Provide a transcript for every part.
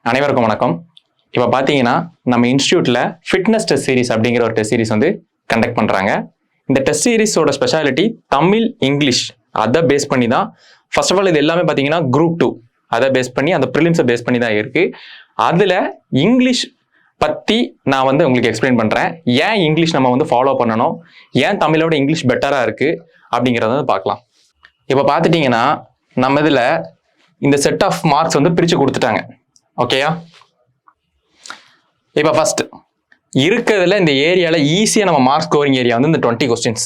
அனைவருக்கும் வணக்கம். இப்போ பார்த்தீங்கன்னா நம்ம இன்ஸ்டியூட்டில் ஃபிட்னஸ் டெஸ்ட் சீரிஸ் அப்படிங்கிற ஒரு டெஸ்ட் சீரிஸ் வந்து கண்டக்ட் பண்ணுறாங்க. இந்த டெஸ்ட் சீரிஸோட ஸ்பெஷாலிட்டி தமிழ், இங்கிலீஷ் அதை பேஸ் பண்ணி தான். ஃபர்ஸ்ட் ஆஃப் ஆல் இது எல்லாமே பார்த்தீங்கன்னா குரூப் 2 அதை பேஸ் பண்ணி, அந்த ப்ரிலிம்ஸை பேஸ் பண்ணி தான் இருக்குது. அதில் இங்கிலீஷ் பற்றி நான் வந்து உங்களுக்கு எக்ஸ்பிளைன் பண்ணுறேன். ஏன் இங்கிலீஷ் நம்ம வந்து ஃபாலோ பண்ணணும், ஏன் தமிழோட இங்கிலீஷ் பெட்டராக இருக்குது அப்படிங்கிறத வந்து பார்க்கலாம். இப்போ பார்த்துட்டிங்கன்னா நம்ம இதில் இந்த செட் ஆஃப் மார்க்ஸ் வந்து பிரித்து கொடுத்துட்டாங்க. ஓகேயா? இப்போ ஃபர்ஸ்ட் இருக்கிறதுல இந்த ஏரியாவில் ஈஸியாக நம்ம மார்க் ஸ்கோரிங் ஏரியா வந்து இந்த 20 கொஸ்டின்ஸ்.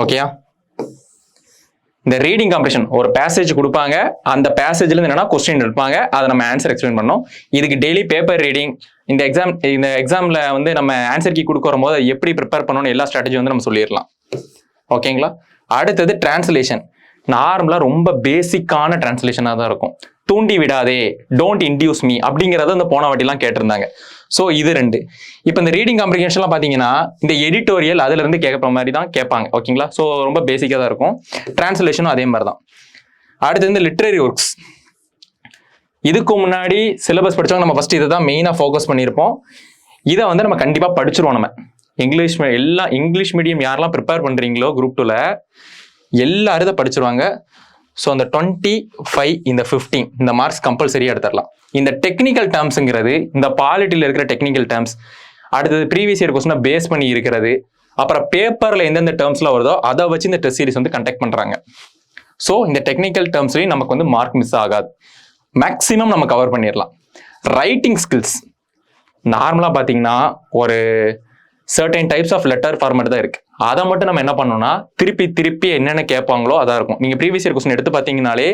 ஓகேயா? இந்த ரீடிங் காம்படிஷன் ஒரு பேசேஜ் கொடுப்பாங்க, அந்த பேசேஜ்லேருந்து என்னன்னா கொஸ்டின் எடுப்பாங்க, அதை நம்ம ஆன்சர் எக்ஸ்பிளைன் பண்ணோம். இதுக்கு டெய்லி பேப்பர் ரீடிங், இந்த எக்ஸாமில் வந்து நம்ம ஆன்சர் கீ கொடுக்க வரும்போது எப்படி ப்ரிப்பேர் பண்ணணும் எல்லா ஸ்ட்ராட்டஜி வந்து நம்ம சொல்லிடலாம். ஓகேங்களா? அடுத்தது டிரான்ஸ்லேஷன். நார்மலாக ரொம்ப பேசிக்கான டிரான்ஸ்லேஷனாக தான் இருக்கும். தூண்டி விடாதே, டோன்ட் இன்டியூஸ் மீ அப்படிங்கிறத இந்த போன வாட்டிலாம் கேட்டிருந்தாங்க. ஸோ இது 2. இப்போ இந்த ரீடிங் காம்ப்ரிஹென்ஷன்லாம் பார்த்தீங்கன்னா இந்த எடிட்டோரியல் அதுலேருந்து கேட்குற மாதிரி தான் கேட்பாங்க. ஓகேங்களா? ஸோ ரொம்ப பேசிக்காக தான் இருக்கும். டிரான்ஸ்லேஷனும் அதே மாதிரி தான். அடுத்து இந்த லிட்ரரி ஒர்க்ஸ். இதுக்கு முன்னாடி சிலபஸ் படித்தவங்க நம்ம ஃபஸ்ட்டு இதை தான் மெயினாக ஃபோக்கஸ் பண்ணியிருப்போம். இதை வந்து நம்ம கண்டிப்பாக படிச்சிருவோம். நம்ம இங்கிலீஷ் மீடியம் யாரெல்லாம் ப்ரிப்பேர் பண்ணுறீங்களோ குரூப் 2ல் எல்லாரும் இதை படிச்சிருவாங்க. ஸோ அந்த 25 இந்த 15 இந்த மார்க்ஸ் கம்பல்சரியாக எடுத்துடலாம். இந்த டெக்னிக்கல் டேர்ம்ஸுங்கிறது இந்த பாலிட்டியில் இருக்கிற டெக்னிக்கல் டேர்ம்ஸ், அடுத்தது ப்ரீவியஸ் இயர் கொஸ்டினை பேஸ் பண்ணி இருக்கிறது, அப்புறம் பேப்பரில் எந்தெந்த டேர்ம்ஸ்லாம் வருதோ அதை வச்சு இந்த டெஸ்ட் சீரிஸ் வந்து கண்டக்ட் பண்ணுறாங்க. ஸோ இந்த டெக்னிக்கல் டேர்ம்ஸ்லையும் நமக்கு வந்து மார்க் மிஸ் ஆகாது, மேக்ஸிமம் நம்ம கவர் பண்ணிடலாம். ரைட்டிங் ஸ்கில்ஸ் நார்மலாக பார்த்தீங்கன்னா ஒரு certain types of letter format தான் இருக்குது. அதை மட்டும் நம்ம என்ன பண்ணோம்னா திருப்பி என்னென்ன கேட்பாங்களோ அதான் இருக்கும். நீங்கள் ப்ரீவியஸ் இயர் கொஸ்டின் எடுத்து பார்த்தீங்கனாலே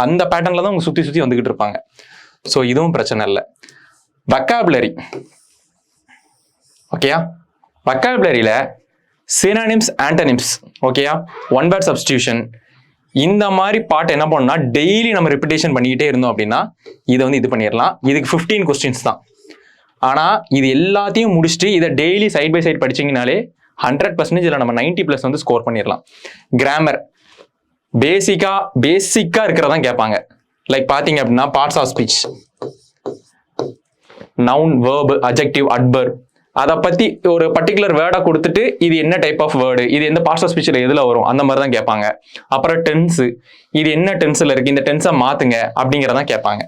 அந்த பேட்டர்னில் தான் உங்க சுற்றி வந்துகிட்டு இருப்பாங்க. ஸோ இதுவும் பிரச்சனை இல்லை. வொக்காபுலரி. ஓகேயா? வொக்காபுலரியில் சினானிம்ஸ், ஆன்டனிம்ஸ், ஓகேயா, ஒன் வேர்ட் சப்ஸ்டியூஷன், இந்த மாதிரி பாட்டு என்ன பண்ணணும்னா டெய்லி நம்ம ரிப்பிட்டேஷன் பண்ணிக்கிட்டே இருந்தோம் அப்படின்னா இதை வந்து இது பண்ணிடலாம். இதுக்கு 15 கொஸ்டின்ஸ் தான். ஆனால் இது எல்லாத்தையும் முடிச்சுட்டு இதை டெய்லி சைட் பை சைட் படிச்சிங்கனாலே 100% இதில் நம்ம 90+ வந்து ஸ்கோர் பண்ணிடலாம். கிராமர் பேசிக்காக இருக்கிறதான் கேட்பாங்க. லைக் பார்த்தீங்க அப்படின்னா parts of speech, noun, verb, adjective, adverb, அதை பற்றி ஒரு பர்டிகுலர் வேர்டாக கொடுத்துட்டு இது என்ன டைப் ஆஃப் வேர்டு, இது எந்த பார்ட்ஸ் ஆஃப் ஸ்பீச்சில் எதில் வரும், அந்த மாதிரி தான் கேட்பாங்க. அப்புறம் டென்ஸு, இது என்ன டென்ஸில் இருக்குது, இந்த டென்ஸை மாற்றுங்க அப்படிங்கிறதான் கேட்பாங்க.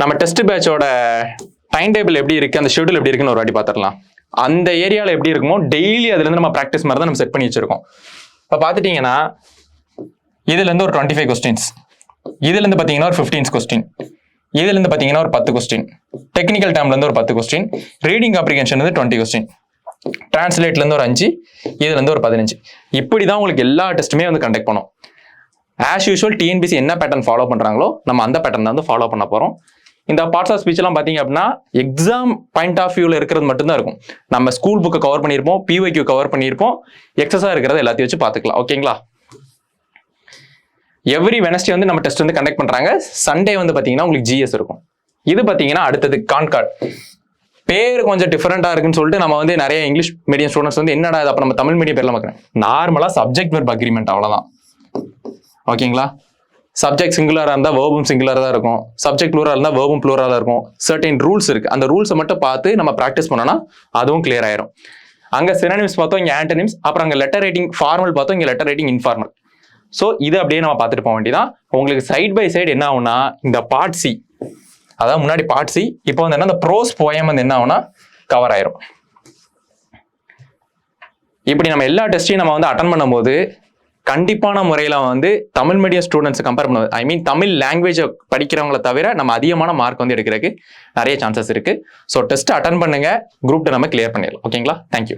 நம்ம டெஸ்ட் பேட்சோட டைம் டேபிள் எப்படி இருக்குது, அந்த ஷெட்யூல் எப்படி இருக்குன்னு ஒரு வாட்டி பார்த்துடலாம். அந்த ஏரியாவில் எப்படி இருக்குமோ டெய்லி அதுலேருந்து நம்ம ப்ராக்டிஸ் மாதிரி தான் நம்ம செட் பண்ணி வச்சிருக்கோம். இப்போ பார்த்துட்டிங்கன்னா இதுலேருந்து ஒரு 25 கொஸ்டின்ஸ், இதுலேருந்து பார்த்தீங்கன்னா ஒரு 15 கொஸ்டின், இதுலேருந்து பார்த்தீங்கன்னா ஒரு 10 கொஸ்டின், டெக்னிக்கல் டேர்ம்லேருந்து ஒரு 10 கொஸ்டின், ரீடிங் காம்ப்ரிஹென்ஷன் வந்து 20 கொஸ்டின், டிரான்ஸ்லேட்லேருந்து ஒரு 5, இதுலேருந்து ஒரு 15. இப்படி தான் உங்களுக்கு எல்லா டெஸ்ட்டுமே வந்து கண்டக்ட் பண்ணோம். ஆஸ் யூஷுவல் டிஎன்பிசி என்ன பேட்டர்ன் ஃபாலோ பண்ணுறாங்களோ நம்ம அந்த பேட்டர்ன் தான் வந்து ஃபாலோ பண்ண போகிறோம். இந்த பார்ட்ஸ் ஆஃப் ஸ்பீச்லாம் பார்த்தீங்க அப்படின்னா எக்ஸாம் பாயிண்ட் ஆஃப் வியூவில் இருக்கிறது மட்டும்தான் இருக்கும். நம்ம ஸ்கூல் புக்கை கவர் பண்ணியிருப்போம், பிஒய்க்யூ கவர் பண்ணியிருப்போம், எக்ஸஸாக இருக்கிறத எல்லாத்தையும் வச்சு பார்த்துக்கலாம். ஓகேங்களா? எவ்ரி வெனஸ்டே வந்து நம்ம டெஸ்ட் வந்து கண்டக்ட் பண்ணுறாங்க. சண்டே வந்து பார்த்தீங்கன்னா உங்களுக்கு ஜிஎஸ் இருக்கும். இது பார்த்தீங்கன்னா அடுத்தது கான்கார்ட். பேர் கொஞ்சம் டிஃப்ரெண்டாக இருக்குன்னு சொல்லிட்டு நம்ம வந்து நிறைய இங்கிலீஷ் மீடியம் ஸ்டூடெண்ட்ஸ் வந்து என்னடா அப்போ நம்ம தமிழ் மீடியம் பேர்லாம் பார்க்குறேன். நார்மலாக சப்ஜெக்ட் வெர்ப் அக்ரிமெண்ட், அவ்வளோதான். ஓகேங்களா? சப்ஜெக்ட் சிங்குலராக இருந்தால் வேர்பும் சிங்குலராக தான் இருக்கும், சப்ஜெக்ட் ப்ளூராக இருந்தால் வேர்பும் ப்ளூராக தான் இருக்கும். சர்டைன் ரூல்ஸ் இருக்குது, அந்த ரூல்ஸை மட்டும் பார்த்து நம்ம ப்ராக்டிஸ் பண்ணோம்னா அதுவும் கிளியர் ஆயிரும். அங்கே சினானிம்ஸ் பார்த்தோம், இங்கே ஆன்டனிம்ஸ், அப்புறம் அங்கே லெட்டர் ரைட்டிங் ஃபார்மல் பார்த்தோம், இங்கே லெட்டர் ரைட்டிங் இன்ஃபார்மல். ஸோ இது அப்படியே நம்ம பார்த்துட்டு போக வேண்டியதான். உங்களுக்கு சைட் பை சைடு என்ன ஆகும்னா இந்த பார்ட் சி, அதாவது முன்னாடி பார்ட் சி, இப்போ வந்து என்ன இந்த ப்ரோஸ் போயம் வந்து என்ன ஆகும்னா கவர் ஆயிரும். இப்படி நம்ம எல்லா டெஸ்ட்டையும் நம்ம வந்து அட்டன் பண்ணும்போது கண்டிப்பான முறையில் வந்து தமிழ் மீடியம் ஸ்டூடெண்ட்ஸ் கம்பேர் பண்ணுவது, தமிழ் லாங்குவேஜை படிக்கிறவங்களை தவிர நம்ம அதிகமான மார்க் வந்து எடுக்கிறதுக்கு நிறைய சான்சஸ் இருக்குது. ஸோ டெஸ்ட் அட்டன் பண்ணுங்க, குரூப் 2 நம்ம கிளியர் பண்ணிடலாம். ஓகேங்களா? தேங்க்யூ.